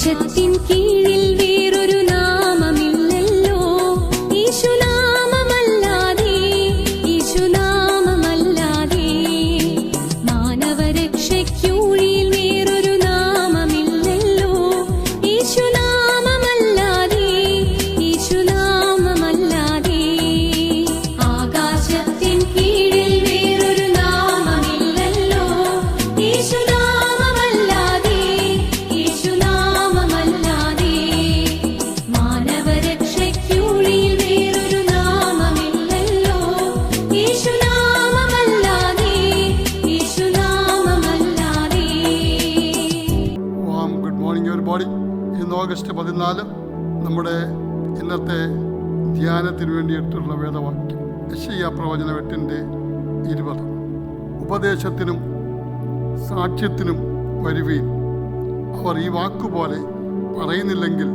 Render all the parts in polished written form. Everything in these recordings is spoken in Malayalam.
ആകാശത്തിൻ കീഴിൽ വേറൊരു നാമമില്ലല്ലോ, യേശുനാമമല്ലാതെ, യേശുനാമമല്ലാതെ. മാനവരക്ഷയ്ക്കുള്ളിൽ വേറൊരു നാമമില്ലല്ലോ, യേശുനാമമല്ലാതെ, യേശുനാമമല്ലാതെ. ആകാശത്തിൻ കീഴിൽ വേറൊരു നാമമില്ലല്ലോ, യേശുനാമമല്ലാതെ, യേശുനാമമല്ലാതെ. മാനവരക്ഷയ്ക്കുള്ളിൽ വേറൊരു നാമമില്ലല്ലോ, യേശുനാമമല്ലാതെ, യേശുനാമമല്ലാതെ. Good morning everybody. ഇന്ന് ഓഗസ്റ്റ് 14 നമ്മുടെ ഇന്നത്തെ ധ്യാനത്തിന് വേണ്ടിയിട്ടുള്ള വേദവാക്യം യെശയ്യാ പ്രവചനം 8:20. ഉപദേശത്തിനും സാക്ഷ്യത്തിനും വരുവീൻ, അവർ ഈ വാക്കുപോലെ പറയുന്നില്ലെങ്കിൽ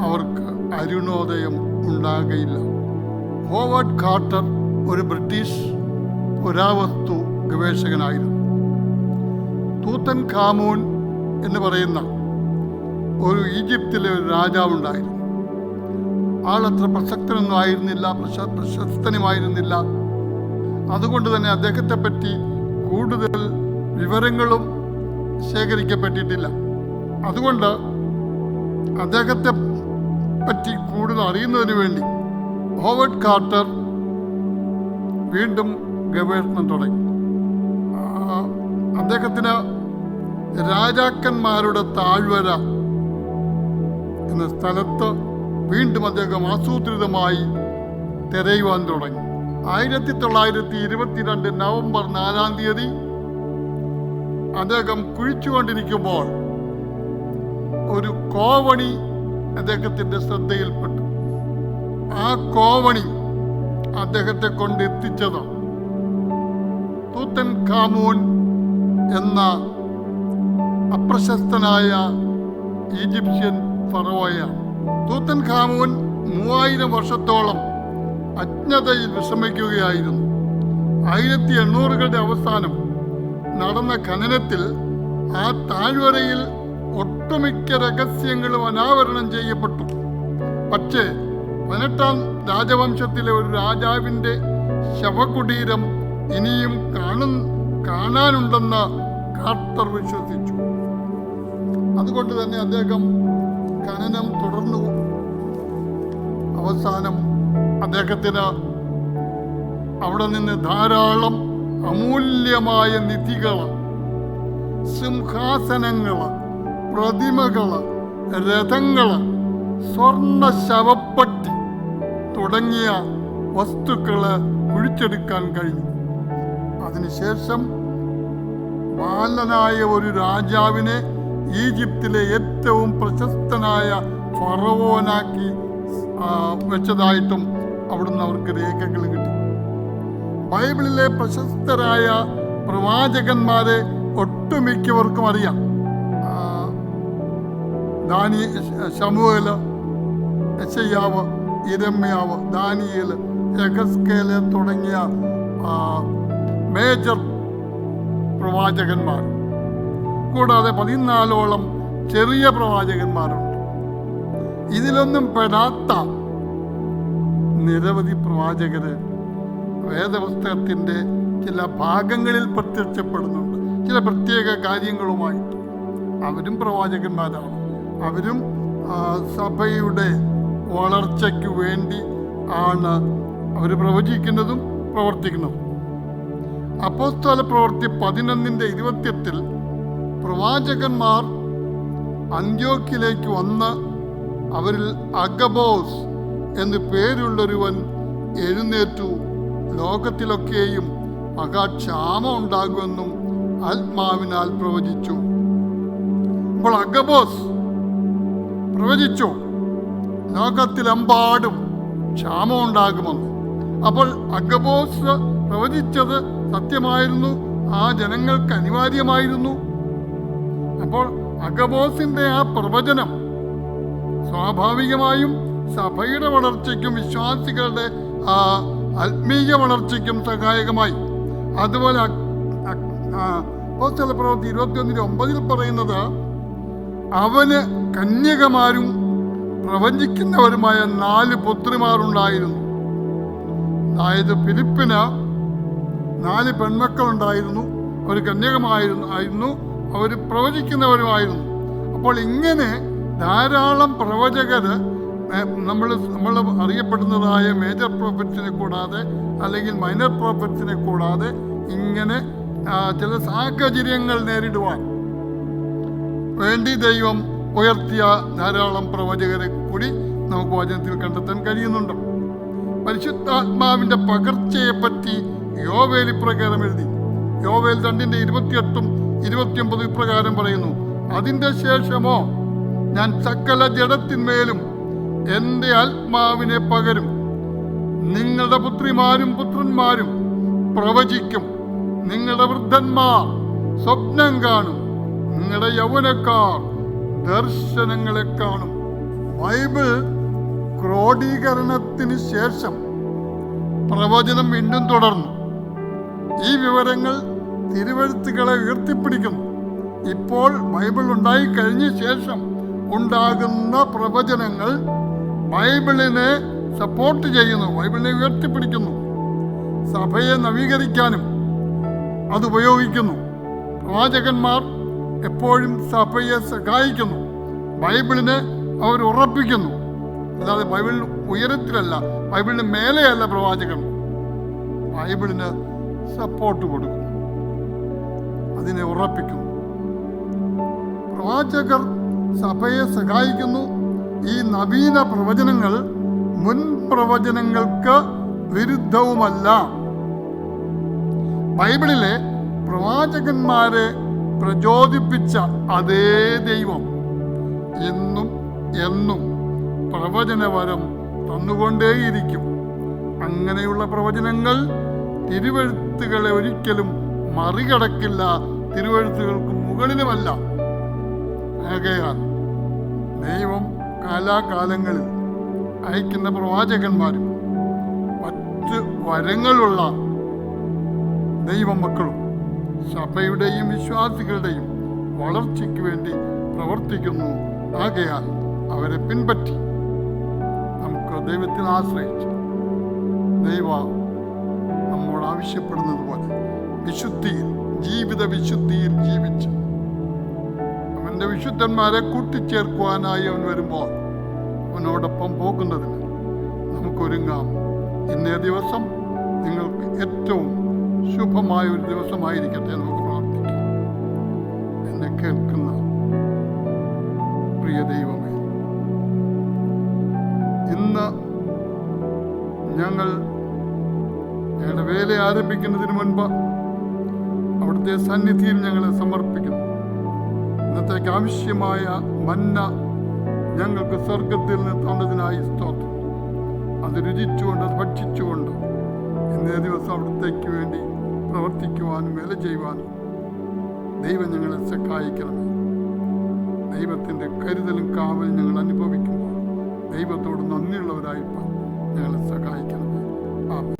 അവർക്ക് അരുണോദയം ഉണ്ടാകയില്ല. ഹോവാർഡ് കാർട്ടർ ഒരു ബ്രിട്ടീഷ് പുരാവസ്തു ഗവേഷകനായിരുന്നു. തൂത്തൻഖാമൂൻ എന്ന് പറയുന്ന ഒരു ഈജിപ്തിലെ ഒരു രാജാവുണ്ടായിരുന്നു. ആളത്ര പ്രസക്തനൊന്നും ആയിരുന്നില്ല, പ്രശസ്തനുമായിരുന്നില്ല. അതുകൊണ്ട് തന്നെ അദ്ദേഹത്തെ പറ്റി കൂടുതൽ വിവരങ്ങളും ശേഖരിക്കപ്പെട്ടിട്ടില്ല. അതുകൊണ്ട് അദ്ദേഹത്തെ പറ്റി കൂടുതൽ അറിയുന്നതിന് വേണ്ടി ഹോവാർഡ് കാർട്ടർ വീണ്ടും ഗവേഷണം തുടങ്ങി. അദ്ദേഹത്തിന് രാജാക്കന്മാരുടെ താഴ്വര എന്ന സ്ഥലത്ത് വീണ്ടും അദ്ദേഹം ആസൂത്രിതമായി തിരയുവാൻ തുടങ്ങി. 1922 നവംബർ 4 അദ്ദേഹം കുഴിച്ചുകൊണ്ടിരിക്കുമ്പോൾ ഒരു കോവണി അദ്ദേഹത്തിന്റെ ശ്രദ്ധയിൽപ്പെട്ടു. ആ കോവണി അദ്ദേഹത്തെ കൊണ്ടെത്തിച്ചത് തൂത്തൻഖാമൂൻ എന്ന അപ്രശസ്തനായ ഈജിപ്ഷ്യൻ ഫറവോയാണ്. തൂത്തൻഖാമൂൻ 3000 വർഷത്തോളം അജ്ഞതയിൽ വിശ്രമിക്കുകയായിരുന്നു. 1800കളുടെ അവസാനം നടന്ന ഖനനത്തിൽ ആ താഴ്വരയിൽ ഒട്ടുമിക്ക രഹസ്യങ്ങളും അനാവരണം ചെയ്യപ്പെട്ടു. പക്ഷേ 18ാം രാജവംശത്തിലെ ഒരു രാജാവിൻ്റെ ശവകുടീരം ഇനിയും കാണാനുണ്ടെന്ന് കാർട്ടർ വിശ്വസിച്ചു. അതുകൊണ്ട് തന്നെ അദ്ദേഹം ഖനനം തുടർന്നു. അവസാനം അദ്ദേഹത്തിന് അവിടെ നിന്ന് ധാരാളം അമൂല്യമായ നിധികള്, സിംഹാസനങ്ങള്, പ്രതിമകള്, രഥങ്ങള്, സ്വർണ്ണ ശവപ്പെട്ടി തുടങ്ങിയ വസ്തുക്കള് കുഴിച്ചെടുക്കാൻ കഴിഞ്ഞു. അതിനുശേഷം ബാലനായ ഒരു രാജാവിനെ ഈജിപ്തിലെ ഏറ്റവും പ്രശസ്തനായ ഫറവോനാക്കി വെച്ചതായിട്ടും അവിടുന്ന് അവർക്ക് രേഖകൾ കിട്ടി. ബൈബിളിലെ പ്രശസ്തരായ പ്രവാചകന്മാരെ ഒട്ടുമിക്കവർക്കും അറിയാം. ശമൂവേല്, യെശയ്യാവ്, യിരെമ്യാവ്, ദാനിയേല്, യെഹെസ്കേല് തുടങ്ങിയ മേജർ പ്രവാചകന്മാർ. കൂടാതെ 14ഓളം ചെറിയ പ്രവാചകന്മാരുണ്ട്. ഇതിലൊന്നും പെടാത്ത നിരവധി പ്രവാചകര് വേദപുസ്തകത്തിൻ്റെ ചില ഭാഗങ്ങളിൽ പ്രത്യക്ഷപ്പെടുന്നുണ്ട്, ചില പ്രത്യേക കാര്യങ്ങളുമായിട്ട്. അവരും പ്രവാചകന്മാരാണ്. അവരും സഭയുടെ വളർച്ചയ്ക്ക് വേണ്ടി ആണ് അവർ പ്രവചിക്കുന്നതും പ്രവർത്തിക്കുന്നതും. അപ്പോസ്തല പ്രവൃത്തി 11:28 പ്രവാചകന്മാർ അന്ത്യോക്യയിലേക്ക് വന്ന് അവരിൽ അഗബോസ് എന്ന് പേരുള്ളൊരുവൻ എഴുന്നേറ്റു, ലോകത്തിലൊക്കെയും മഹാക്ഷാമം ഉണ്ടാകുമെന്നും ആത്മാവിനാൽ പ്രവചിച്ചു. അപ്പോൾ അഗബോസ് പ്രവചിച്ചു ലോകത്തിലെമ്പാടും ക്ഷാമം ഉണ്ടാകുമെന്ന്. അപ്പോൾ അഗബോസ് പ്രവചിച്ചത് സത്യമായിരുന്നു, ആ ജനങ്ങൾക്ക് അനിവാര്യമായിരുന്നു. അപ്പോൾ അഗബോസിന്റെ ആ പ്രവചനം സ്വാഭാവികമായും സഭയുടെ വളർച്ചയ്ക്കും വിശ്വാസികളുടെ ആത്മീയ വളർച്ചയ്ക്കും സഹായകമായി. അതുപോലെ അപ്പോസ്തല പ്രവൃത്തി 21:9 പറയുന്നത്, അവന് കന്യകമാരും പ്രവചിക്കുന്നവരുമായ 4 പുത്രിമാരുണ്ടായിരുന്നു. അതായത് ഫിലിപ്പിന് 4 പെൺമക്കളുണ്ടായിരുന്നു. അവർ കന്യകമായിരുന്നു, അവർ പ്രവചിക്കുന്നവരുമായിരുന്നു. അപ്പോൾ ഇങ്ങനെ ധാരാളം പ്രവചകർ നമ്മൾ അറിയപ്പെടുന്നതായ മേജർ പ്രോഫറ്റ്സിനെ കൂടാതെ അല്ലെങ്കിൽ മൈനർ പ്രോഫറ്റ്സിനെ കൂടാതെ ഇങ്ങനെ ചില സാഹചര്യങ്ങൾ നേരിടുവാൻ വേണ്ടി ദൈവം ഉയർത്തിയ ധാരാളം പ്രവചകരെ കൂടി നമുക്ക് വചനത്തിൽ കണ്ടെത്താൻ കഴിയുന്നുണ്ട്. പരിശുദ്ധാത്മാവിന്റെ പകർച്ചയെപ്പറ്റി യോവേൽ ഇപ്രകാരം എഴുതി. യോവേൽ 2:28-29 ഇപ്രകാരം പറയുന്നു: അതിൻ്റെ ശേഷമോ ഞാൻ സകല ജഡത്തിന്മേലും എൻ്റെ ആത്മാവിനെ പകരും. നിങ്ങളുടെ പുത്രിമാരും പുത്രന്മാരും പ്രവചിക്കും. നിങ്ങളുടെ വൃദ്ധന്മാർ സ്വപ്നം കാണും. നിങ്ങളുടെ യൗവനക്കാർ ദർശനങ്ങളെ കാണും. ബൈബിൾ ക്രോഡീകരണത്തിന് ശേഷം പ്രവചനം വീണ്ടും തുടർന്നു. ഈ വിവരങ്ങൾ തിരുവെഴുത്തുകളെ ഉയർത്തിപ്പിടിക്കുന്നു. ഇപ്പോൾ ബൈബിൾ ഉണ്ടായി കഴിഞ്ഞ ശേഷം ഉണ്ടാകുന്ന പ്രവചനങ്ങൾ ബൈബിളിനെ സപ്പോർട്ട് ചെയ്യുന്നു, ബൈബിളിനെ ഉയർത്തിപ്പിടിക്കുന്നു. സഭയെ നവീകരിക്കാനും അത് ഉപയോഗിക്കുന്നു. പ്രവാചകന്മാർ എപ്പോഴും സഭയെ സഹായിക്കുന്നു. ബൈബിളിനെ അവർ ഉറപ്പിക്കുന്നു. അല്ലാതെ ബൈബിളിന് ഉയരത്തിലല്ല, ബൈബിളിന് മേലെയല്ല പ്രവാചകൻ. ബൈബിളിന് സപ്പോർട്ട് കൊടുക്കുന്നു, അതിനെ ഉറപ്പിക്കുന്നു. പ്രവാചകർ സഭയെ സഹായിക്കുന്നു. ഈ നവീന പ്രവചനങ്ങൾ മുൻ പ്രവചനങ്ങൾക്ക് വിരുദ്ധവുമല്ല. ബൈബിളിലെ പ്രവാചകന്മാരെ പ്രചോദിപ്പിച്ച അതേ ദൈവം എന്നും എന്നും പ്രവചനവരം തന്നുകൊണ്ടേയിരിക്കും. അങ്ങനെയുള്ള പ്രവചനങ്ങൾ തിരുവെഴുത്തുകളെ ഒരിക്കലും മറികടക്കില്ല, തിരുവെഴുത്തുകൾക്ക് മുകളിലുമല്ല. ആകയാൽ ദൈവം കാലാകാലങ്ങളിൽ അയക്കുന്ന പ്രവാചകന്മാരും മറ്റ് വരങ്ങളുള്ള ദൈവമക്കളും സഭയുടെയും വിശ്വാസികളുടെയും വളർച്ചയ്ക്ക് വേണ്ടി പ്രവർത്തിക്കുന്നു. ആകയാൽ അവരെ പിൻപറ്റി നമുക്ക് ദൈവത്തിൽ ആശ്രയിച്ച് ദൈവം നമ്മോട് ആവശ്യപ്പെടുന്നത് പോലെ വിശുദ്ധിയിൽ, ജീവിത വിശുദ്ധിയിൽ ജീവിച്ച് അവൻ്റെ വിശുദ്ധന്മാരെ കൂട്ടിച്ചേർക്കുവാനായി അവൻ വരുമ്പോൾ അവനോടൊപ്പം പോകുന്നതിന് നമുക്കൊരുങ്ങാം. ഇന്നേ ദിവസം നിങ്ങൾക്ക് ഏറ്റവും ശുഭമായ ഒരു ദിവസമായിരിക്കട്ടെ. നമുക്ക് പ്രാർത്ഥിക്കാം. എന്നെ കേൾക്കുന്ന പ്രിയ ദൈവമേ, ഇന്ന് ഞങ്ങളുടെ വേല ആരംഭിക്കുന്നതിന് മുൻപ് അവിടുത്തെ സന്നിധിയിൽ ഞങ്ങളെ സമർപ്പിക്കുന്നു. ഇന്നത്തേക്ക് ആവശ്യമായ മന്ന ഞങ്ങൾക്ക് സ്വർഗത്തിൽ നിന്ന് തന്നതിനായി സ്തോത്രം. അത് രുചിച്ചുകൊണ്ട്, അത് ഭക്ഷിച്ചുകൊണ്ട് ഇന്നേ ദിവസം അവിടത്തേക്ക് വേണ്ടി പ്രവർത്തിക്കുവാനും വേല ചെയ്യുവാനും ദൈവം ഞങ്ങളെ സഹായിക്കണമേ. ദൈവത്തിൻ്റെ കരുതലും കാവലും ഞങ്ങൾ അനുഭവിക്കുമ്പോൾ ദൈവത്തോട് നന്ദിയുള്ളവരായിപ്പോൾ ഞങ്ങളെ സഹായിക്കണമേ. ആമേൻ.